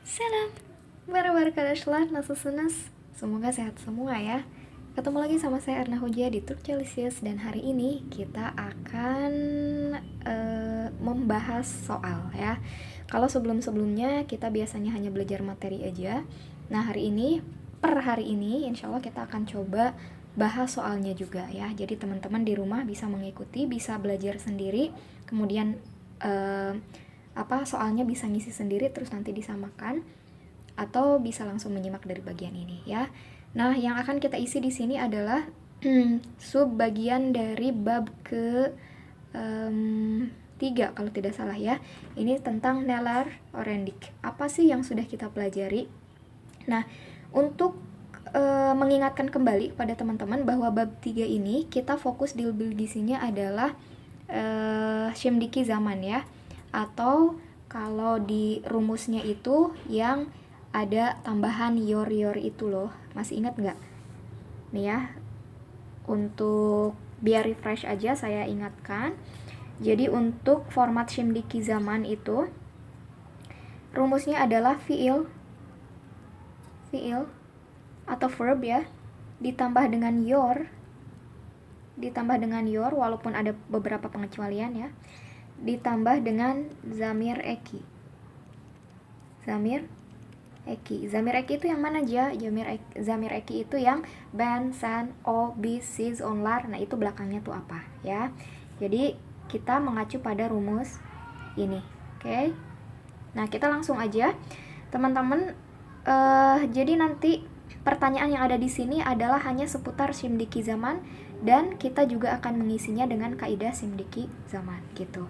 Salam, barakatuh, nasusunas. Semoga sehat semua ya. Ketemu lagi sama saya Erna Hujia di Turcalicious. Dan hari ini kita akan membahas soal ya. Kalau sebelum-sebelumnya kita biasanya hanya belajar materi aja. Nah per hari ini insya Allah kita akan coba bahas soalnya juga ya. Jadi teman-teman di rumah bisa mengikuti, bisa belajar sendiri. Kemudian soalnya bisa ngisi sendiri terus nanti disamakan, atau bisa langsung menyimak dari bagian ini ya. Nah, yang akan kita isi di sini adalah sub bagian dari bab ke 3 kalau tidak salah ya. Ini tentang nalar orendik. Apa sih yang sudah kita pelajari? Nah, untuk mengingatkan kembali pada teman-teman bahwa bab 3 ini kita fokus di gisinya adalah Shimdiki zaman ya, atau kalau di rumusnya itu yang ada tambahan yor itu loh, masih ingat nggak? Nih ya, untuk biar refresh aja saya ingatkan. Jadi untuk format Shimdiki zaman itu rumusnya adalah fiil atau verb ya, ditambah dengan yor walaupun ada beberapa pengecualian ya, ditambah dengan zamir eki. Zamir eki itu yang mana aja? Zamir eki itu yang ban, san, o, bis, sis, on, lar. Nah itu belakangnya tuh apa ya. Jadi kita mengacu pada rumus ini. Oke. Nah kita langsung aja teman-teman. Jadi nanti pertanyaan yang ada di sini adalah hanya seputar Shimdiki zaman, dan kita juga akan mengisinya dengan kaidah Shimdiki zaman gitu.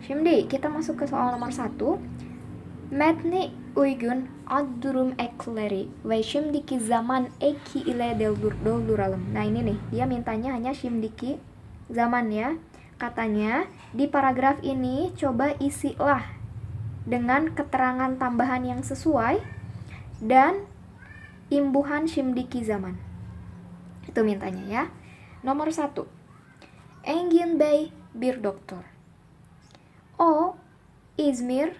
Şimdi kita masuk ke soal nomor 1. Metni uygun ad durum ekleri ve şimdiki zaman eki ile dolduralım. Nah ini nih, dia mintanya hanya şimdiki zaman ya. Katanya di paragraf ini coba isilah dengan keterangan tambahan yang sesuai dan imbuhan şimdiki zaman. Itu mintanya ya. Nomor 1. Engin Bey bir doktor. O İzmir.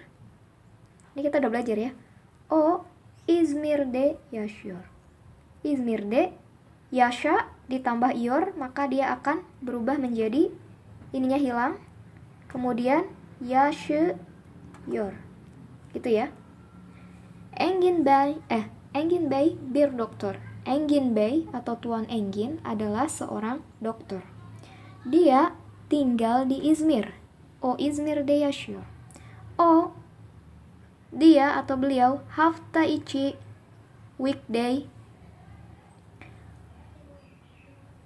Ini kita udah belajar ya. O İzmir'de yaşıyor. İzmir'de yaşa ditambah iyor, maka dia akan berubah menjadi ininya hilang. Kemudian yaşıyor. Gitu ya. Engin Bey bir doktor. Engin Bey atau Tuan Engin adalah seorang dokter. Dia tinggal di Izmir. O İzmir'de yaşıyor. O dia atau beliau hafta içi weekday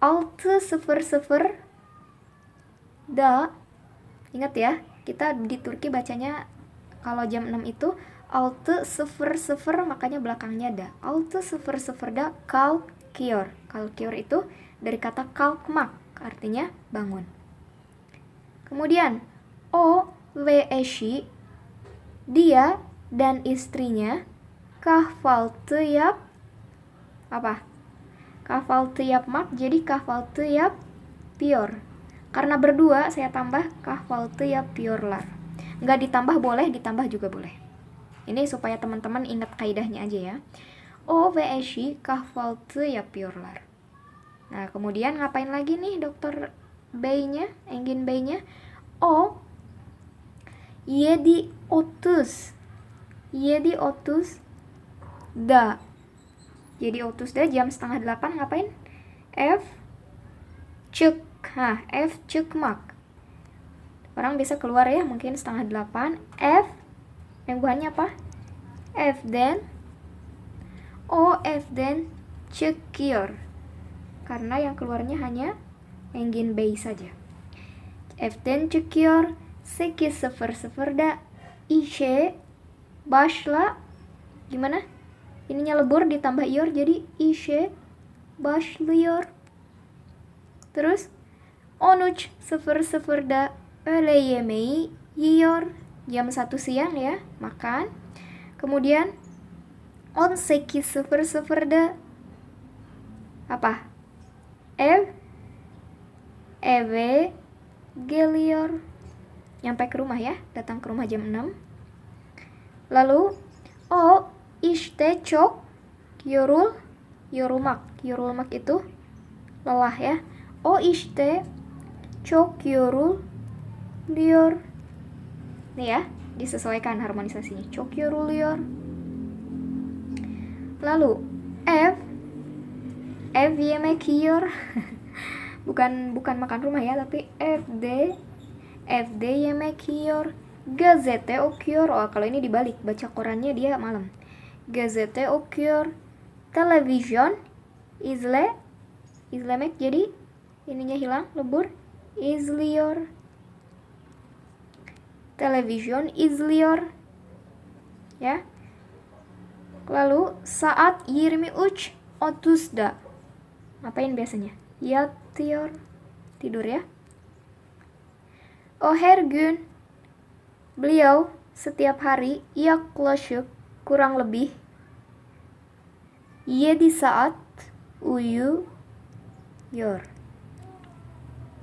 6:00 da, ingat ya, kita di Turki bacanya kalau jam 6 itu 6:00, makanya belakangnya da. 6:00 da kalkıyor. Kalkıyor itu dari kata kalkmak, artinya bangun. Kemudian o ve eşi, dia dan istrinya kahvaltı yapmak, jadi kahvaltı yapıyor. Karena berdua saya tambah kahvaltı yapıyorlar. Nggak ditambah boleh, ditambah juga boleh. Ini supaya teman-teman ingat kaidahnya aja ya. O ve eşi kahvaltı yapıyorlar. Nah kemudian ngapain lagi nih dokter Bey-nya, Engin Bey-nya? O 7:30 da. Jadi 30 da jam 7:30 ngapain? F çıkmak. Orang bisa keluar ya, mungkin 7:30. Yang buahnya apa? Evden çıkıyor. Karena yang keluarnya hanya Engin Bey saja. Evden çıkıyor 8:00 da işe başla. Gimana? Ininya lebur ditambah iyor jadi işe başlıyor. Terus 13:00 da öğle yemeği yiyor. Jam 1 siang ya, makan. Kemudian 18:00 da apa? Eve geliyor. Nyampe ke rumah ya, datang ke rumah jam 6. Lalu işte çok yorulmak itu lelah ya. O işte çok yoruluyor. Nih ya, disesuaikan harmonisasinya. Çok yoruluyor. Lalu ev yemek yiyor. bukan makan rumah ya, tapi evde yemek yiyor. Gazete okuyor. Oh, kalau ini dibalik, baca korannya dia malam. Gazete okuyor. Televizyon izlemek, jadi ininya hilang, lebur. İzliyor. Televizyon izliyor. Ya. Lalu saat 23.30'da ngapain biasanya? Yatıyor. Tidur ya. O her gün, beliau setiap hari, yaklaşık kurang lebih 7 saat uyuyor.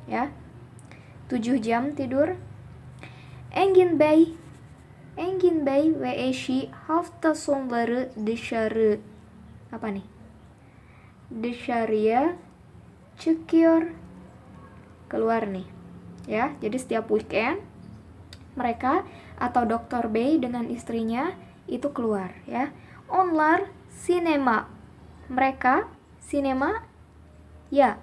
Ya. 7 jam tidur. Engin Bey ve eşi hafta sonları dışarı apa nih? Dışarıya çıkıyor, keluar nih. Ya, jadi setiap weekend mereka atau Dr. Bey dengan istrinya itu keluar ya. Onlar sinema. Mereka sinema ya.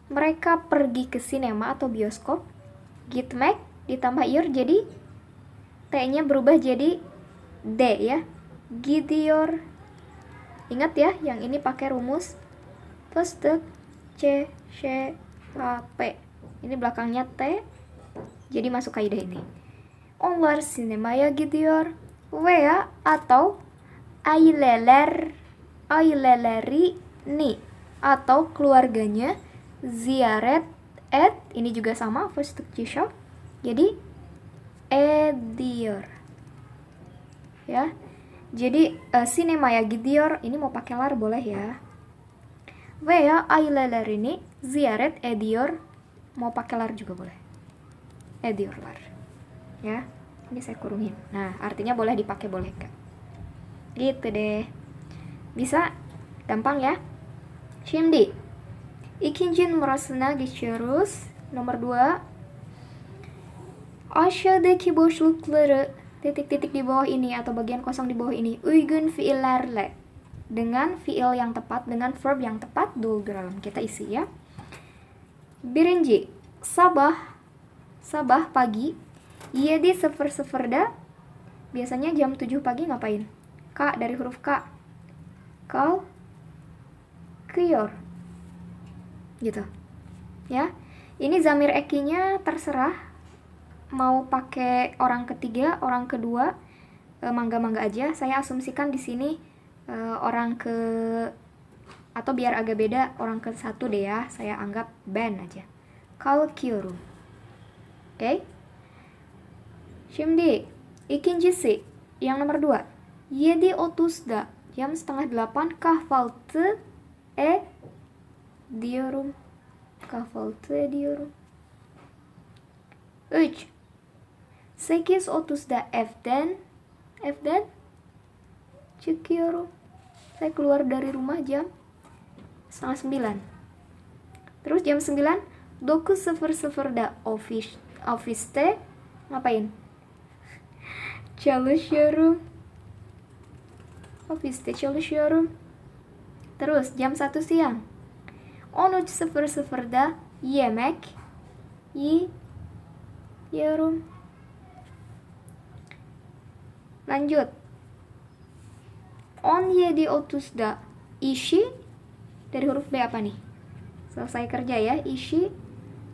Mereka pergi ke sinema atau bioskop. Gitmek ditambah ir, jadi T-nya berubah jadi D ya. Gidiyor. Ingat ya, yang ini pakai rumus Fıstık C P. Ini belakangnya T, jadi masuk kaidah ini. Onlar sinemaya gidiyor veya atau aileleri ni atau keluarganya ziyaret ini juga sama fıstık C shop, jadi ediyor ya. Jadi sinemaya gidiyor ini mau pakai lar boleh ya. Veya aileler ini ziyaret ediyor, mau pakai lar juga boleh. Ediyorlar. Ya. Ini saya kurungin. Nah, artinya boleh dipakai, boleh enggak. Gitu deh. Bisa? Gampang ya? Şimdi ikinci numarasına geçiyoruz. Nomor 2. Aşağıdaki boşlukları titik-titik di bawah ini atau bagian kosong di bawah ini uygun fiillerle, dengan fiil yang tepat, dengan verb yang tepat doldurulalım. Kita isi ya. Birinci, sabah pagi. 7:00'da. Biasanya jam 7 pagi ngapain? K dari huruf K. Kalkıyor. Gitu. Ya. Ini zamir ekinya terserah mau pakai orang ketiga, orang kedua, mangga-mangga aja. Saya asumsikan di sini orang ke, atau biar agak beda, orang ke satu deh ya. Saya anggap ben aja. Kalkıyorum. Oke. Şimdi ikincisi, yang nomor 2. 7:30'da, jam 7:30 kahvaltı ediyorum. Kahvaltı ediyorum. 3. 8:30'da evden çıkıyorum. Saya keluar dari rumah jam 8:30. Terus jam 9, 9:00'da ofiste ngapain? Çalışıyorum. Ofiste çalışıyorum. Terus jam 1 siang, 13:00'da yemek yiyorum. Lanjut. 17:30'da işi, dari huruf B apa nih? Selesai kerja ya. İşi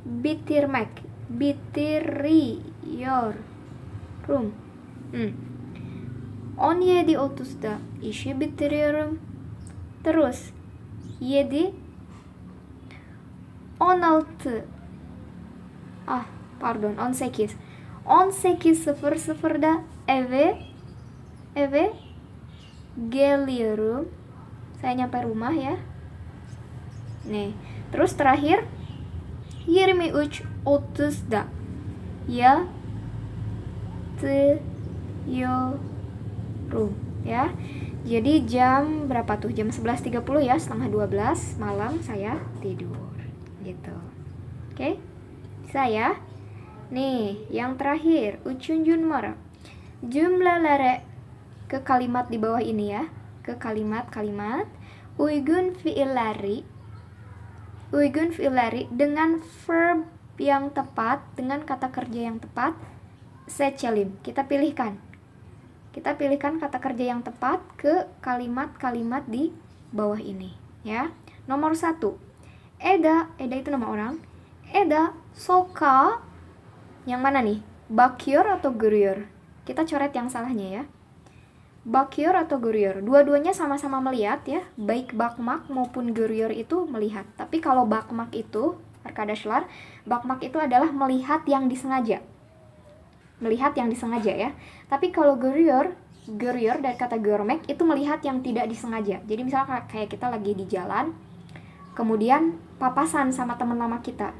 bitirmek. Bitiriyorum. 17:30'da işi bitiriyorum. Terus 7 16 18 18:00'da eve geliyorum. Saya nyampe rumah ya. Nih, terus terakhir 23:30'da yatıyorum ya. Jadi jam berapa tuh? Jam 11.30 ya, setengah 12 malam saya tidur. Gitu. Oke? Bisa ya? Nih, yang terakhir, uchunjun mara. Jumlah lare ke kalimat di bawah ini ya. Ke kalimat-kalimat. Uigun fi'il lari. Uigun fi'il lari dengan verb yang tepat, dengan kata kerja yang tepat. Sechelim, kita pilihkan. Kita pilihkan kata kerja yang tepat ke kalimat-kalimat di bawah ini ya. Nomor 1, Eda itu nama orang. Eda soka, yang mana nih? Bakyor atau guryor? Kita coret yang salahnya ya. Bakyor atau guryor, dua-duanya sama-sama melihat ya. Baik bakmak maupun guryor itu melihat. Tapi kalau bakmak itu, arkadaşlar, bakmak itu adalah melihat yang disengaja. Melihat yang disengaja ya. Tapi kalau guryor dari kata görmek itu melihat yang tidak disengaja. Jadi misalnya kayak kita lagi di jalan, kemudian papasan sama teman lama kita.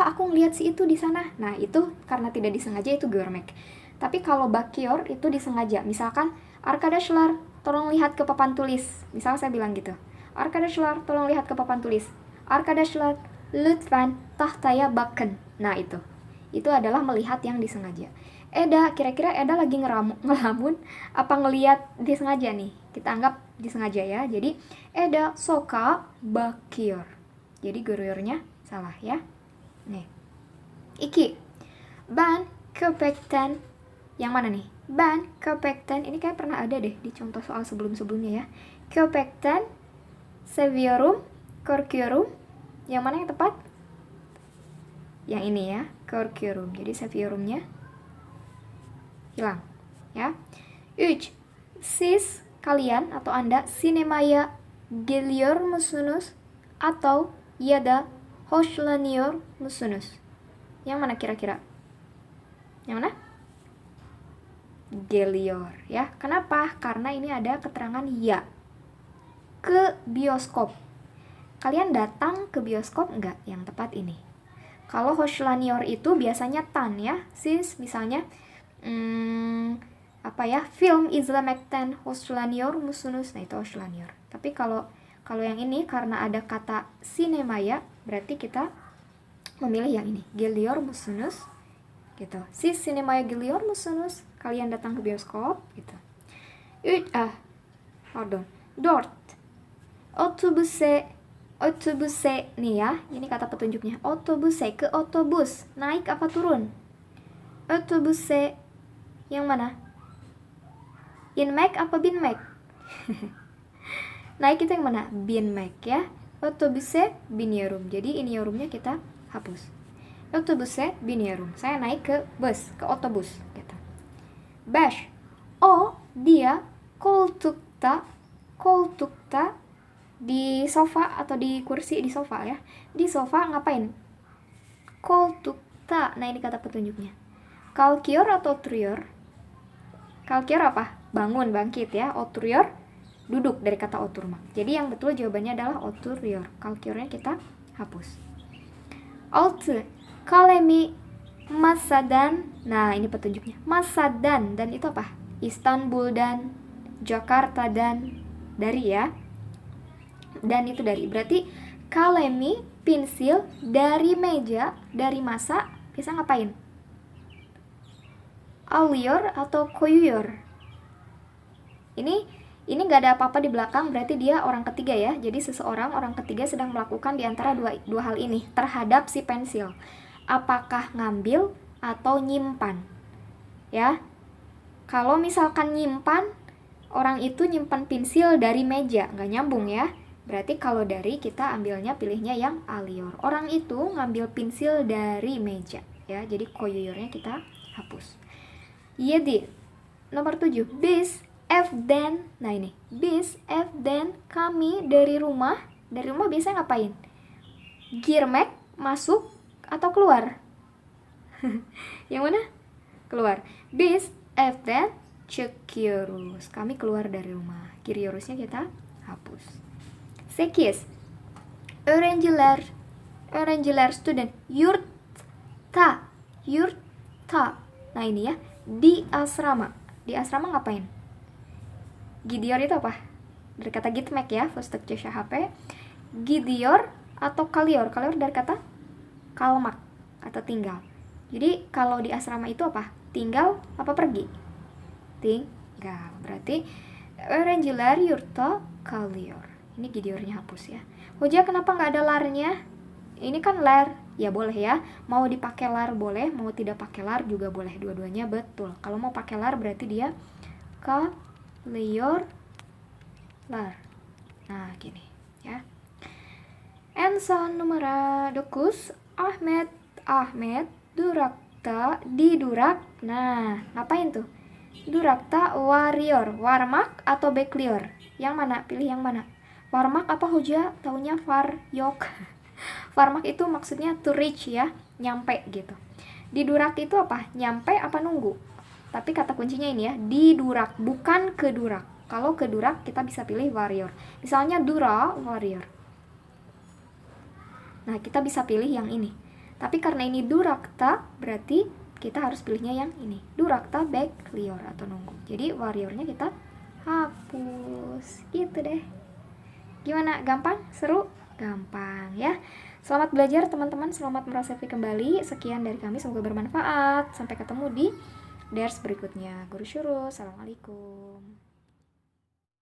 Aku ngeliat si itu di sana. Nah, itu karena tidak disengaja, itu görmek. Tapi kalau bakyor itu disengaja. Misalkan, arkadaşlar, tolong lihat ke papan tulis. Misal saya bilang gitu. Arkadaşlar, tolong lihat ke papan tulis. Arkadaşlar, lütfen tahtaya bakın. Nah, itu adalah melihat yang disengaja. Eda, kira-kira Eda lagi ngelamun apa ngelihat disengaja nih? Kita anggap disengaja ya. Jadi Eda soka bakyor. Jadi guryornya salah ya. Nih. Iki. Ben köpekten. Yang mana nih? Ben köpekten. Ini kayak pernah ada deh di contoh soal sebelum-sebelumnya ya. Köpekten seviyorum, korkuyorum. Yang mana yang tepat? Yang ini ya, korkuyorum. Jadi seviyorumnya hilang ya. 3. Siz, kalian atau Anda sinemaya geliyor musunuz atau ya da hoşlanıyor musunuz? Yang mana kira-kira? Yang mana? Geliyor ya. Kenapa? Karena ini ada keterangan ya. Ke bioskop. Kalian datang ke bioskop enggak? Yang tepat ini. Kalau hoşlanıyor itu biasanya tan ya. Since misalnya film izlemekten hoşlanıyor musunuz? Nah, itu hoşlanıyor. Tapi kalau yang ini karena ada kata sinemaya, berarti kita memilih yang ini. Geliyor musunuz? Gitu. Siz sinemaya geliyor musunuz? Kalian datang ke bioskop gitu. 4. Otobüse nih ya, ini kata petunjuknya. Otobüse, ke otobus, naik apa turun? Otobüse yang mana? Inmek apa binmek? Naik itu yang mana? Binmek ya. Otobüse biniyorum. Jadi iniyorumnya kita hapus. Otobüse biniyorum. Saya naik ke bus, ke otobus gitu. 5. Dia koltukta di sofa atau di kursi di sofa ya. Di sofa ngapain? Koltukta. Nah, ini kata petunjuknya. Kalkıyor atau oturuyor? Kalkıyor apa? Bangun, bangkit ya. Oturuyor, duduk dari kata oturmak. Jadi yang betul jawabannya adalah oturuyor. Kalkıyornya kita hapus. 6. Kalemi masadan. Nah, ini petunjuknya. Masadan, dan itu apa? Istanbul dan Jakarta dan dari ya. Dan itu dari. Berarti kalemi, pensil, dari meja, dari masa, bisa ngapain? Alıyor atau koyuyor. Ini nggak ada apa-apa di belakang, berarti dia orang ketiga ya. Jadi orang ketiga sedang melakukan di antara dua hal ini terhadap si pensil. Apakah ngambil atau nyimpan? Ya. Kalau misalkan nyimpan, orang itu nyimpan pensil dari meja, nggak nyambung ya. Berarti kalau dari, kita ambilnya, pilihnya yang alıyor. Orang itu ngambil pensil dari meja ya. Jadi koyuyornya kita hapus. 7. Nomor 7. Bis evden. Nah, ini bis evden, kami dari rumah. Dari rumah biasanya ngapain? Girmek, masuk atau keluar? Yang mana? Keluar. Bis evden çıkıyoruz. Kami keluar dari rumah. Giriyoruznya kita hapus. 8. Öğrenciler student yurtta. Nah, ini ya, di asrama. Di asrama ngapain? Gidior itu apa? Dari kata gitmek ya, fustuk HP. Gidior atau kalior? Kalior dari kata kalmak atau tinggal. Jadi kalau di asrama itu apa? Tinggal apa pergi? Tinggal. Berarti Rangelar yurta kalior. Ini gidiornya hapus ya. Hoja kenapa nggak ada larnya? Ini kan lar. Ya boleh ya. Mau dipakai lar boleh, mau tidak pakai lar juga boleh. Dua-duanya betul. Kalau mau pakai lar berarti dia kalior lar. Nah, gini ya. Enson numera dokus Ahmed durakta di durak. Nah, ngapain tuh? Durakta warrior, warmak atau backlior? Yang mana? Pilih yang mana? Warmak apa Hoja? Taunya varyok. Warmak itu maksudnya to reach ya, nyampe gitu. Di durak itu apa? Nyampe apa nunggu? Tapi kata kuncinya ini ya, di durak, bukan ke durak. Kalau ke durak kita bisa pilih warrior. Misalnya dura warrior. Nah, kita bisa pilih yang ini. Tapi karena ini durakta, berarti kita harus pilihnya yang ini. Durakta backlior atau nunggu. Jadi warriornya kita hapus. Gitu deh. Gimana? Gampang? Seru? Gampang ya. Selamat belajar teman-teman, selamat meresapi kembali. Sekian dari kami, semoga bermanfaat. Sampai ketemu di ders berikutnya. Guru Syuru, assalamualaikum.